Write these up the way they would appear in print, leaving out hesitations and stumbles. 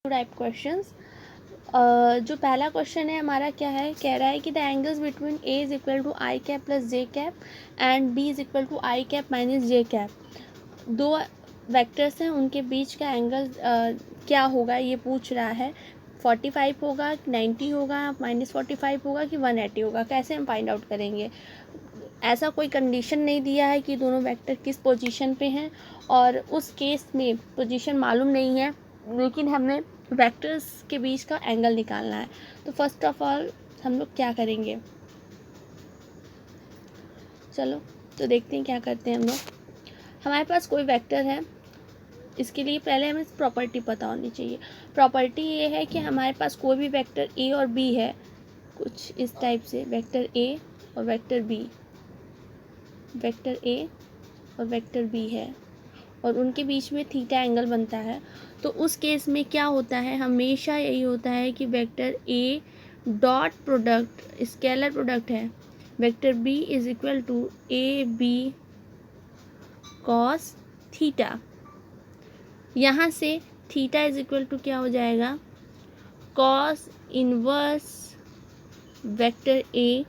Type questions. जो पहला question है हमारा क्या है, कह रहा है कि the angles between A is equal to I cap plus J cap and B is equal to I cap minus J cap. दो वेक्टर्स हैं, उनके बीच का एंगल क्या होगा ये पूछ रहा है। 45 होगा, 90 होगा, -45 होगा कि 180 होगा, कैसे हम फाइंड आउट करेंगे। ऐसा कोई कंडीशन नहीं दिया है कि दोनों वेक्टर किस पोजीशन पे हैं, और उस केस में पोजीशन मालूम नहीं है, लेकिन हमें वेक्टर्स के बीच का एंगल निकालना है। तो फर्स्ट ऑफ ऑल हम लोग क्या करेंगे, चलो तो देखते हैं क्या करते हैं हम लोग। हमारे पास कोई वेक्टर है, इसके लिए पहले हमें प्रॉपर्टी पता होनी चाहिए। प्रॉपर्टी ये है कि हमारे पास कोई भी वेक्टर ए और बी है, कुछ इस टाइप से वेक्टर ए और वेक्टर बी, वेक्टर ए और वेक्टर बी है, और उनके बीच में थीटा एंगल बनता है। तो उस केस में क्या होता है, हमेशा यही होता है कि vector A dot product scalar product है, vector B is equal to A B cos theta. यहाँ से थीटा इज इक्वल टू क्या हो जाएगा, cos inverse vector A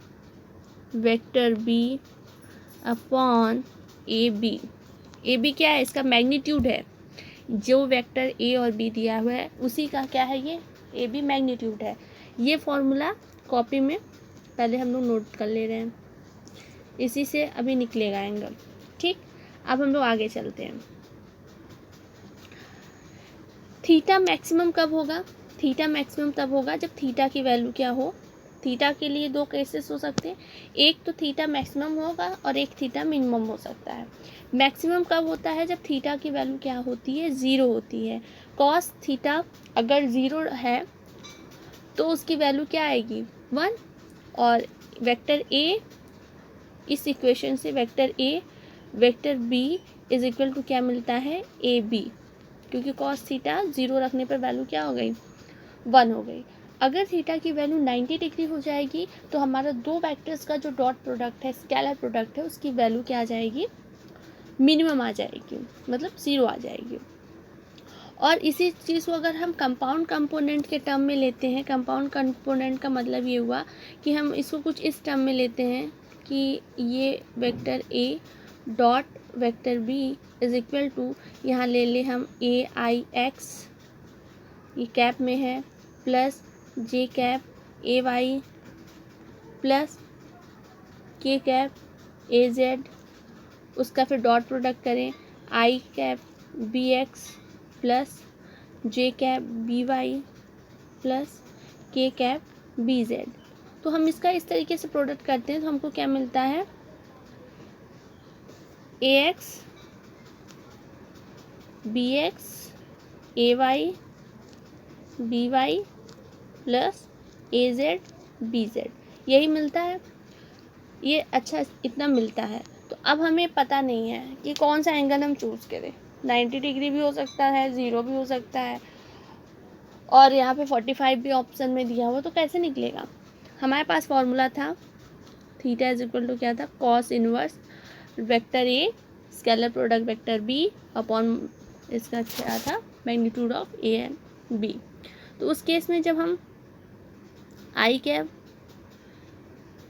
vector B upon A B. A B क्या है, इसका मैग्नीट्यूड है। जो वेक्टर ए और बी दिया हुआ है उसी का क्या है, ये ए बी मैग्नीट्यूड है। ये फॉर्मूला कॉपी में पहले हम लोग नोट कर ले रहे हैं, इसी से अभी निकलेगा एंगल। ठीक, अब हम लोग आगे चलते हैं। थीटा मैक्सिमम कब होगा, थीटा मैक्सिमम तब होगा जब थीटा की वैल्यू क्या हो। थीटा के लिए दो केसेस हो सकते हैं, एक तो थीटा मैक्सिमम होगा और एक थीटा मिनिमम हो सकता है। मैक्सिमम कब होता है, जब थीटा की वैल्यू क्या होती है, ज़ीरो होती है। कॉस थीटा अगर ज़ीरो है तो उसकी वैल्यू क्या आएगी, 1। और वेक्टर ए, इस इक्वेशन से vector A vector B is equal to क्या मिलता है, ए बी, क्योंकि कॉस थीटा ज़ीरो रखने पर वैल्यू क्या हो गई, 1 हो गई। अगर थीटा की वैल्यू 90 डिग्री हो जाएगी तो हमारा दो वेक्टर्स का जो डॉट प्रोडक्ट है, स्केलर प्रोडक्ट है, उसकी वैल्यू क्या आ जाएगी, मिनिमम आ जाएगी, मतलब 0 आ जाएगी। और इसी चीज़ को अगर हम कंपाउंड कंपोनेंट के टर्म में लेते हैं, कंपाउंड कंपोनेंट का मतलब ये हुआ कि हम इसको कुछ इस टर्म में लेते हैं कि ये vector A dot vector B is equal to, यहाँ ले ले हम ए आई एक्स, ये कैप में है, plus J cap A Y plus K cap A Z, उसका फिर डॉट प्रोडक्ट करें, I cap B X plus J cap B Y plus K cap B Z. तो हम इसका इस तरीके से प्रोडक्ट करते हैं तो हमको क्या मिलता है, ए एक्स बी एक्स ए वाई बी वाई प्लस ए जेड बी जेड, यही मिलता है। ये अच्छा इतना मिलता है। तो अब हमें पता नहीं है कि कौन सा एंगल हम चूज़ करें, 90 डिग्री भी हो सकता है, 0 भी हो सकता है, और यहाँ पे 45 भी ऑप्शन में दिया हुआ, तो कैसे निकलेगा। हमारे पास फॉर्मूला था, थीटा इज इक्वल टू क्या था, cos inverse vector A scalar product vector B upon इसका क्या था, magnitude of A and B. तो उस केस में जब हम I cap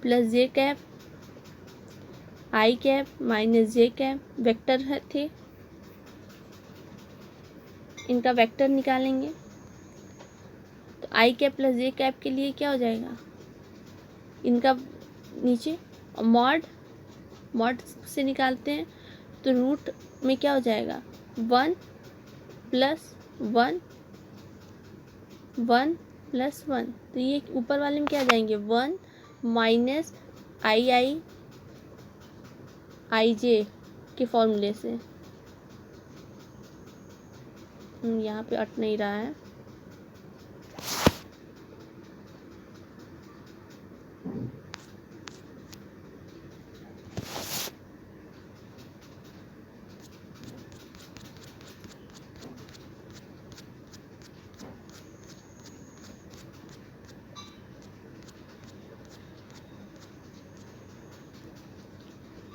plus J cap I cap minus J cap vector थे, इनका वेक्टर निकालेंगे तो I cap plus J cap के लिए क्या हो जाएगा, इनका नीचे मॉड मॉड से निकालते हैं तो रूट में क्या हो जाएगा, 1 प्लस 1 1 प्लस 1, तो ये ऊपर वाले में क्या आ जाएंगे, 1 माइनस आई आई आई जे के फॉर्मूले से। यहाँ पे अट नहीं रहा है,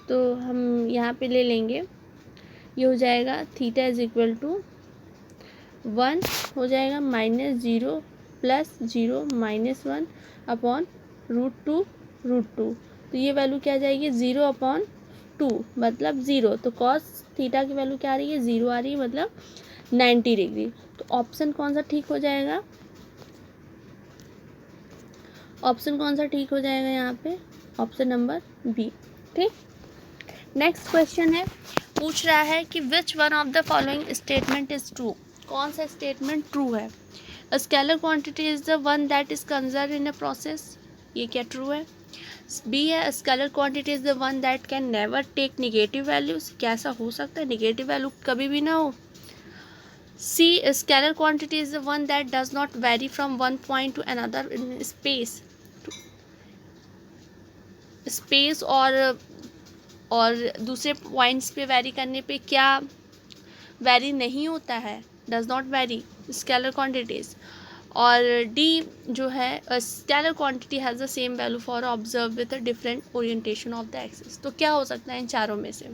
तो हम यहाँ पे ले लेंगे, ये हो जाएगा थीटा इज इक्वल टू 1 हो जाएगा -0 + 0 -1 अपॉन √2 तो ये वैल्यू क्या आ जाएगी 0/2 मतलब 0। तो कॉस थीटा की वैल्यू क्या आ रही है 0 आ रही है, मतलब 90 डिग्री। तो ऑप्शन कौन सा ठीक हो जाएगा, ऑप्शन कौन सा ठीक हो जाएगा यहाँ पे, ऑप्शन नंबर बी। ठीक, नेक्स्ट क्वेश्चन है, पूछ रहा है कि which one of the following statement is true. कौन सा स्टेटमेंट ट्रू है। A scalar quantity is the one that is conserve in a process, ये क्या ट्रू है। बी है, scalar quantity is the one that can never take negative values, क्या ऐसा हो सकता है निगेटिव वैल्यू कभी भी ना हो। See, scalar quantity is the one that does not vary from one point to another in space, space और दूसरे पॉइंट्स पे वेरी करने पे क्या वेरी नहीं होता है, does not very scalar quantities. और डी जो है, scalar quantity has the same value for observe with a different orientation of the axis. तो क्या हो सकता है इन चारों में से,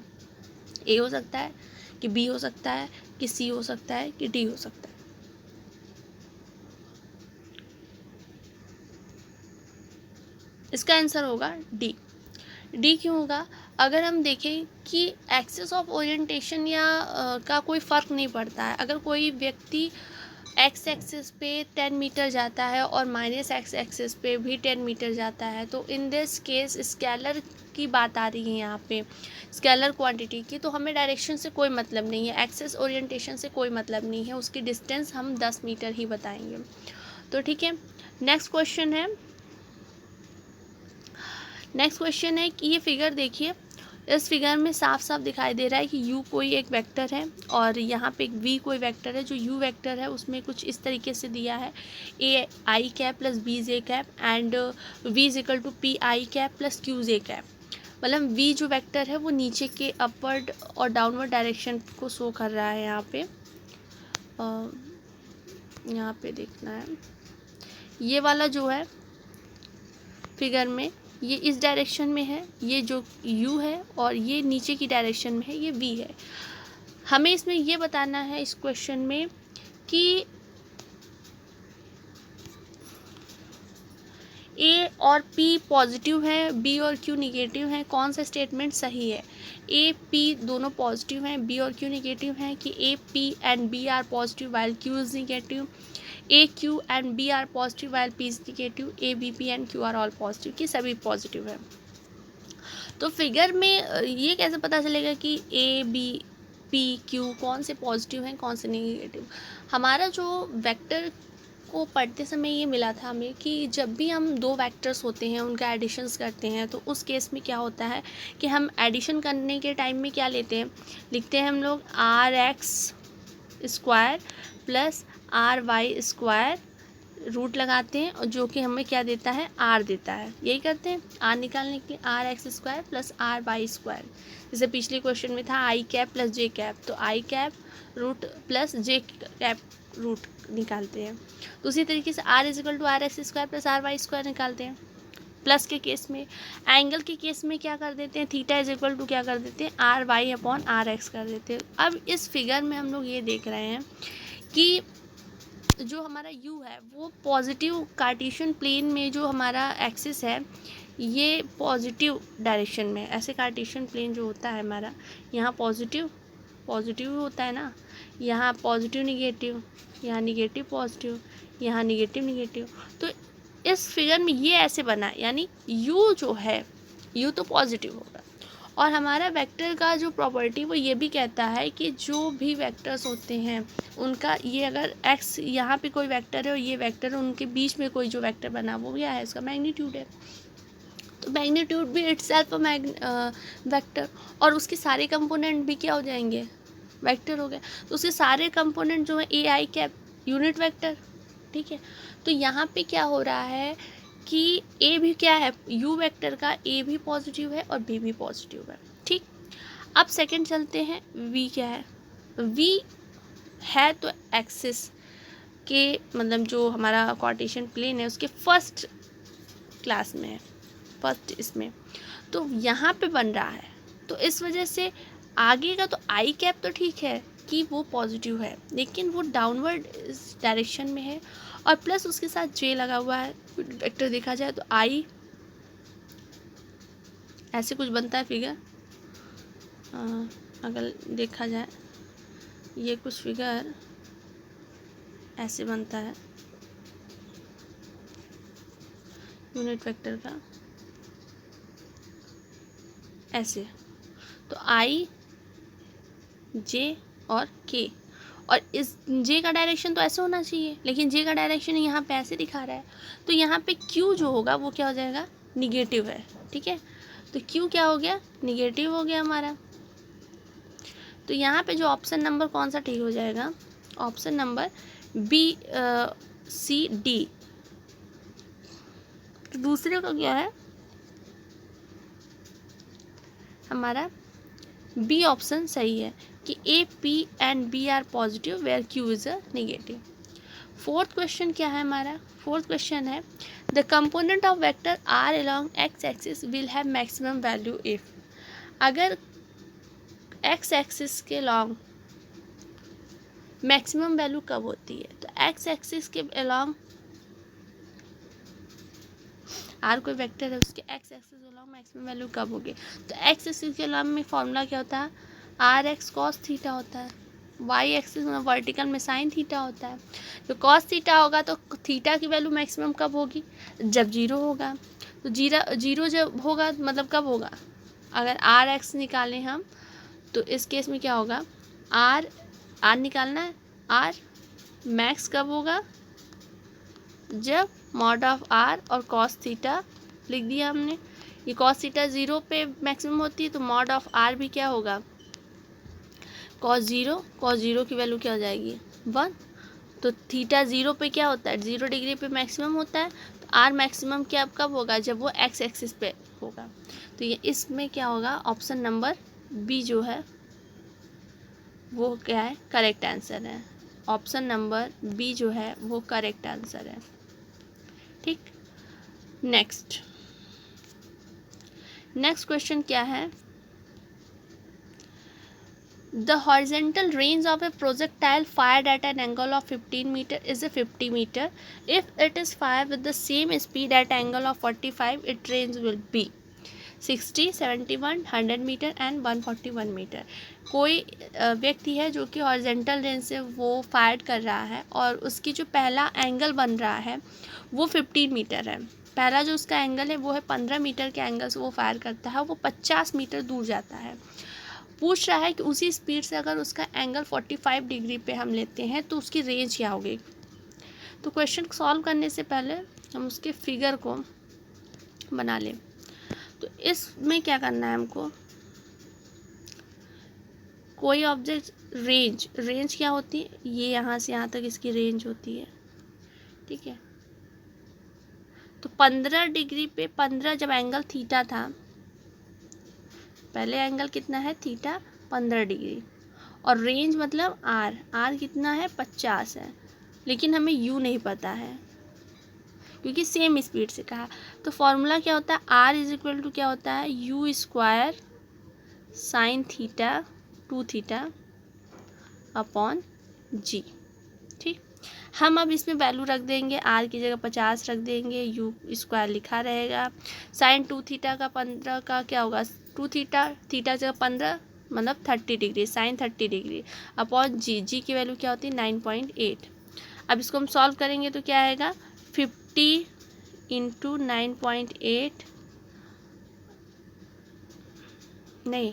ए हो सकता है कि बी हो सकता है कि सी हो सकता है कि डी हो सकता है। इसका आंसर होगा डी। डी क्यों होगा, अगर हम देखें कि एक्सिस ऑफ ओरिएंटेशन या का कोई फ़र्क नहीं पड़ता है। अगर कोई व्यक्ति एक्स एक्सिस पे 10 मीटर जाता है और माइनस एक्स एक्सिस पे भी 10 मीटर जाता है, तो इन दिस केस स्केलर की बात आ रही है यहाँ पे, स्केलर क्वांटिटी की, तो हमें डायरेक्शन से कोई मतलब नहीं है, एक्सिस ओरिएंटेशन से कोई मतलब नहीं है, उसकी डिस्टेंस हम 10 मीटर ही बताएंगे। तो ठीक है, नेक्स्ट क्वेश्चन है कि ये फिगर देखिए, इस फिगर में साफ साफ दिखाई दे रहा है कि u कोई एक वेक्टर है और यहाँ पे एक v कोई वेक्टर है। जो u वेक्टर है उसमें कुछ इस तरीके से दिया है, a i cap plus b j cap and v is equal to p i cap plus q j cap. मतलब v जो वेक्टर है वो नीचे के अपवर्ड और डाउनवर्ड डायरेक्शन को शो कर रहा है। यहाँ पे देखना है, ये वाला जो है फिगर में ये इस डायरेक्शन में है, ये जो u है, और ये नीचे की डायरेक्शन में है, ये v है। हमें इसमें ये बताना है इस क्वेश्चन में कि a और p पॉजिटिव है, b और q निगेटिव है, कौन सा स्टेटमेंट सही है। a p दोनों पॉजिटिव हैं, b और q निगेटिव हैं, कि a p and b are positive while q is negative, a q and b are positive while p is negative, a b p and q are all positive, कि सभी positive है। तो figure में ये कैसे पता चलेगा कि a b p q कौन से पॉजिटिव हैं कौन से निगेटिव। हमारा जो वेक्टर को पढ़ते समय ये मिला था हमें कि जब भी हम दो वेक्टर्स होते हैं उनका एडिशंस करते हैं, तो उस केस में क्या होता है कि हम एडिशन करने के टाइम में क्या लेते हैं, लिखते हैं हम लोग r(x)² प्लस r(y)² रूट लगाते हैं, और जो कि हमें क्या देता है r देता है। यही करते हैं r निकालने के लिए, r(x)² प्लस r(y)²। जैसे पिछले क्वेश्चन में था i cap plus j cap, तो i cap root plus j cap root निकालते हैं। दूसरी तरीके से r is equal to r(x)² plus r(y)² निकालते हैं। प्लस के केस में, एंगल के केस में क्या कर देते हैं, थीटा इज इक्वल टू क्या कर देते हैं, r(y)/rx कर देते हैं। अब इस फिगर में हम लोग ये देख रहे हैं कि जो हमारा u है वो पॉजिटिव कार्टेशियन प्लेन में, जो हमारा एक्सिस है ये पॉजिटिव डायरेक्शन में, ऐसे कार्टेशियन प्लेन जो होता है हमारा, यहाँ पॉजिटिव होता है ना, यहाँ पॉजिटिव निगेटिव, यहाँ निगेटिव पॉजिटिव, यहाँ निगेटिव निगेटिव। तो इस फिगर में ये ऐसे बना है, यानी u जो है u तो पॉजिटिव होगा। और हमारा वेक्टर का जो प्रॉपर्टी वो ये भी कहता है कि जो भी वेक्टर्स होते हैं उनका, ये अगर x यहाँ पे कोई वेक्टर है और ये वेक्टर है, उनके बीच में कोई जो वेक्टर बना वो क्या है, इसका मैग्नीट्यूड है। तो मैग्नीट्यूड भी इटसेल्फ वेक्टर, और उसके सारे कंपोनेंट भी क्या हो जाएंगे, वेक्टर हो गए। तो उसके सारे कंपोनेंट जो है ए आई कैप यूनिट वेक्टर, ठीक है। तो यहाँ पे क्या हो रहा है कि ए भी क्या है, यू वेक्टर का ए भी पॉजिटिव है और बी भी पॉजिटिव है, ठीक। अब सेकंड चलते हैं, वी क्या है, वी है तो एक्सिस के, मतलब जो हमारा कार्टेशियन प्लेन है उसके फर्स्ट क्लास में है, फर्स्ट इसमें, तो यहाँ पे बन रहा है। तो इस वजह से आगे का तो आई कैप तो ठीक है, कि वो पॉजिटिव है, लेकिन वो डाउनवर्ड डायरेक्शन में है और प्लस उसके साथ जे लगा हुआ है। वेक्टर देखा जाए तो आई ऐसे कुछ बनता है फिगर, अगर देखा जाए ये कुछ फिगर ऐसे बनता है यूनिट वेक्टर का, ऐसे। तो आई, जे और के, और इस जे का डायरेक्शन तो ऐसे होना चाहिए, लेकिन जे का डायरेक्शन यहाँ पे ऐसे दिखा रहा है, तो यहाँ पे क्यू जो होगा वो क्या हो जाएगा, निगेटिव है। ठीक है, तो क्यू क्या हो गया, निगेटिव हो गया हमारा। तो यहाँ पे जो ऑप्शन नंबर कौन सा ठीक हो जाएगा, ऑप्शन नंबर बी, सी, डी। तो दूसरे का क्या है हमारा, बी ऑप्शन सही है कि A, P and B are positive where Q is a negative. Fourth question क्या है हमारा, फोर्थ क्वेश्चन है the component of vector R along X axis will have maximum value if. अगर एक्स एक्सिस के long maximum value कब होती है, तो एक्स एक्सिस के अलोंग आर कोई वेक्टर है, उसके एक्स एक्सिस के अलोंग मैक्सिमम वैल्यू कब होगी, तो एक्स एक्सिस के अलोंग में फॉर्मूला क्या होता है, आर एक्स कॉस थीटा होता है, वाई एक्सिस में वर्टिकल में साइन थीटा होता है। तो कॉस थीटा होगा तो थीटा की वैल्यू मैक्सिमम कब होगी, जब जीरो होगा। तो जीरो जब होगा मतलब कब होगा, अगर आर एक्स निकालें हम तो इस केस में क्या होगा, आर निकालना है, आर मैक्स कब होगा, जब मॉड ऑफ आर और कॉस थीटा लिख दिया हमने, ये कॉस थीटा 0 पे मैक्सिमम होती है, तो मॉड ऑफ आर भी क्या होगा, कॉस जीरो की वैल्यू क्या हो जाएगी 1। तो थीटा 0 पे क्या होता है, 0 डिग्री पे मैक्सिमम होता है, तो आर मैक्सिमम क्या कब होगा, जब वो एक्स एक्सिस पे होगा। तो ये इसमें क्या होगा, ऑप्शन नंबर बी जो है वो क्या है, करेक्ट आंसर है। ऑप्शन नंबर बी जो है वो करेक्ट आंसर है। ठीक, नेक्स्ट क्वेश्चन क्या है, the horizontal range of a projectile fired at an angle of 15 meter is a 50 meter. If it is fired with the same speed at angle of 45, its range will be 60, 71, 100 metre and 141 metre. कोई व्यक्ति है जो कि horizontal range से वो fire कर रहा है और उसकी जो पहला एंगल बन रहा है वो 15 मीटर है। पहला जो उसका एंगल है वो है 15 मीटर के एंगल से वो फायर करता है, वो 50 मीटर दूर जाता है। पूछ रहा है कि उसी स्पीड से अगर उसका एंगल 45 डिग्री पे हम लेते हैं तो उसकी रेंज क्या होगी। तो क्वेश्चन सॉल्व करने से पहले हम उसके फिगर को बना लें। तो इसमें क्या करना है हमको, कोई ऑब्जेक्ट रेंज क्या होती है, ये यहाँ से यहाँ तक इसकी रेंज होती है। ठीक है, तो 15 डिग्री पे 15 जब एंगल थीटा था, पहले एंगल कितना है थीटा 15 डिग्री, और रेंज मतलब आर कितना है 50 है, लेकिन हमें यू नहीं पता है क्योंकि सेम स्पीड से कहा। तो फॉर्मूला क्या होता है, आर इज इक्वल टू क्या होता है, U square sine theta 2 theta upon G. ठीक, हम अब इसमें वैल्यू रख देंगे, आर की जगह 50 रख देंगे, यू स्क्वायर लिखा रहेगा, साइन 2 थीटा का 15 का क्या होगा 2 थीटा जगह 15 मतलब 30 डिग्री, साइन 30 डिग्री अपॉन जी की वैल्यू क्या होती है 9.8। अब इसको हम सॉल्व करेंगे तो क्या आएगा 50 इंटू 9.8 नहीं,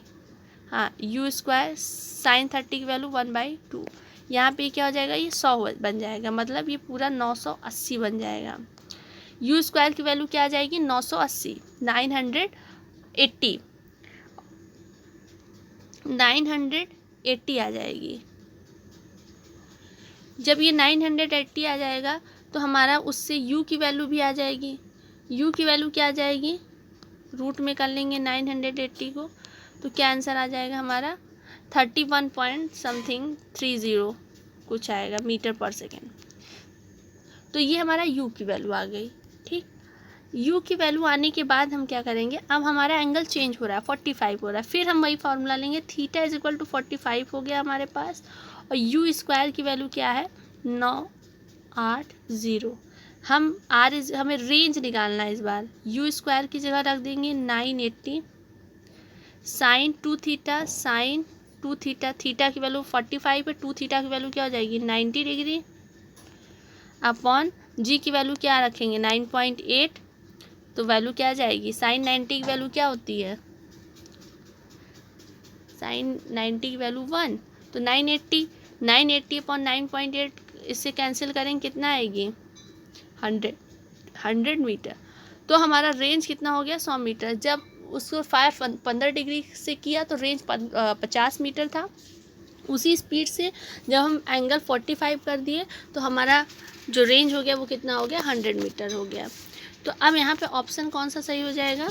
हाँ यू स्क्वायर साइन 30 की वैल्यू 1/2, यहाँ पे क्या हो जाएगा ये 100 बन जाएगा, मतलब ये पूरा 980 बन जाएगा। यू स्क्वायर की वैल्यू क्या आ जाएगी 980, 980 आ जाएगी। जब ये 980 आ जाएगा तो हमारा उससे u की वैल्यू भी आ जाएगी। u की वैल्यू क्या आ जाएगी, रूट में कर लेंगे 980 को, तो क्या आंसर आ जाएगा हमारा 31 पॉइंट समथिंग 30 कुछ आएगा मीटर पर सेकेंड। तो ये हमारा u की वैल्यू आ गई। ठीक, u की वैल्यू आने के बाद हम क्या करेंगे, अब हमारा एंगल चेंज हो रहा है, 45 हो रहा है, फिर हम वही फार्मूला लेंगे, थीटा इज इक्वल टू 45 हो गया हमारे पास, और यू स्क्वायर की वैल्यू क्या है 980। हमें रेंज निकालना है इस बार, यू स्क्वायर की जगह रख देंगे 980 sine 2 theta, sine 2 theta, theta की वैल्यू 45 है, 2 थीटा की वैल्यू क्या हो जाएगी 90 डिग्री, अपॉन जी की वैल्यू क्या रखेंगे 9.8, तो वैल्यू क्या आ जाएगी, साइन 90 की वैल्यू क्या होती है, साइन 90 की वैल्यू 1, तो 980 अपॉन 9.8 इससे कैंसिल करेंगे, कितना आएगी 100 मीटर। तो हमारा रेंज कितना हो गया 100 मीटर। जब उसको 15 डिग्री से किया तो रेंज 50 मीटर था। उसी स्पीड से जब हम एंगल 45 कर दिए तो हमारा जो रेंज हो गया वो कितना हो गया 100 मीटर हो गया। तो अब यहाँ पे ऑप्शन कौन सा सही हो जाएगा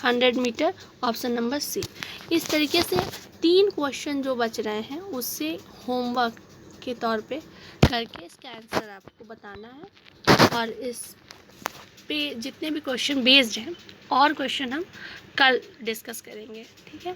100 मीटर, ऑप्शन नंबर सी। इस तरीके से 3 क्वेश्चन जो बच रहे हैं उससे होमवर्क के तौर पे करके इसका आंसर आपको बताना है, और इस पे जितने भी क्वेश्चन बेस्ड हैं और क्वेश्चन हम कल डिस्कस करेंगे, ठीक है।